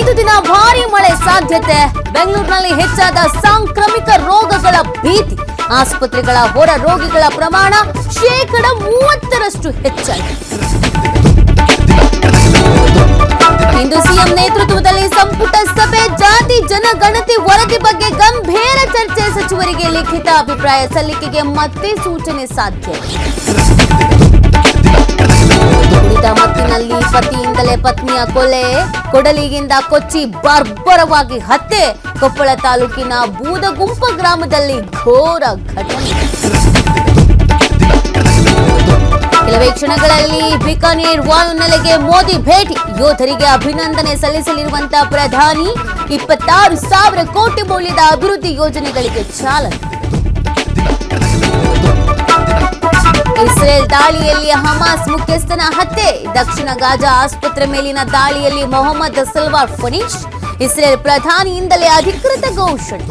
5 ದಿನ ಭಾರೀ ಮಳೆ ಸಾಧ್ಯತೆ. ಬೆಂಗಳೂರಿನಲ್ಲಿ ಹೆಚ್ಚಾದ ಸಾಂಕ್ರಾಮಿಕ ರೋಗಗಳ ಭೀತಿ. ಆಸ್ಪತ್ರೆಗಳ ಹೊರ ರೋಗಿಗಳ ಪ್ರಮಾಣ 30% ಹೆಚ್ಚಾಗಿದೆ. ಇಂದು ಸಿಎಂ ನೇತೃತ್ವದಲ್ಲಿ ಸಂಪುಟ ಸಭೆ. ಜಾತಿ ಜನಗಣತಿ ವರದಿ ಬಗ್ಗೆ ಗಂಭೀರ ಚರ್ಚೆ. ಸಚಿವರಿಗೆ ಲಿಖಿತ ಅಭಿಪ್ರಾಯ ಸಲ್ಲಿಕೆಗೆ ಮತ್ತೆ ಸೂಚನೆ ಸಾಧ್ಯ. ಕುಡಿದ ಮತ್ತಿನಲ್ಲಿ ಪತಿಯಿಂದಲೇ ಪತ್ನಿಯ ಕೊಲೆ. ಕೊಡಲಿಗಿಂದ ಕೊಚ್ಚಿ ಬರ್ಬರವಾಗಿ ಹತ್ಯೆ. ಕೊಪ್ಪಳ ತಾಲೂಕಿನ ಬೂದಗುಂಪ ಗ್ರಾಮದಲ್ಲಿ ಘೋರ ಘಟನೆ. ಕೆಲವೇ ಕ್ಷಣಗಳಲ್ಲಿ ಬಿಕಾನೇರ್ ವಾಯುನೆಲೆಗೆ ಮೋದಿ ಭೇಟಿ. ಯೋಧರಿಗೆ ಅಭಿನಂದನೆ ಸಲ್ಲಿಸಲಿರುವಂತಹ ಪ್ರಧಾನಿ. 26,000 ಕೋಟಿ ಮೌಲ್ಯದ ಅಭಿವೃದ್ಧಿ ಯೋಜನೆಗಳಿಗೆ ಚಾಲನೆ. ಇಸ್ರೇಲ್ ದಾಳಿಯಲ್ಲಿ ಹಮಾಸ್ ಮುಖ್ಯಸ್ಥನ ಹತ್ಯೆ. ದಕ್ಷಿಣ ಗಾಜಾ ಆಸ್ಪತ್ರೆ ಮೇಲಿನ ದಾಳಿಯಲ್ಲಿ ಮೊಹಮ್ಮದ್ ಸಲ್ವಾರ್ ಫಿನಿಶ್. ಇಸ್ರೇಲ್ ಪ್ರಧಾನಿಯಿಂದಲೇ ಅಧಿಕೃತ ಘೋಷಣೆ.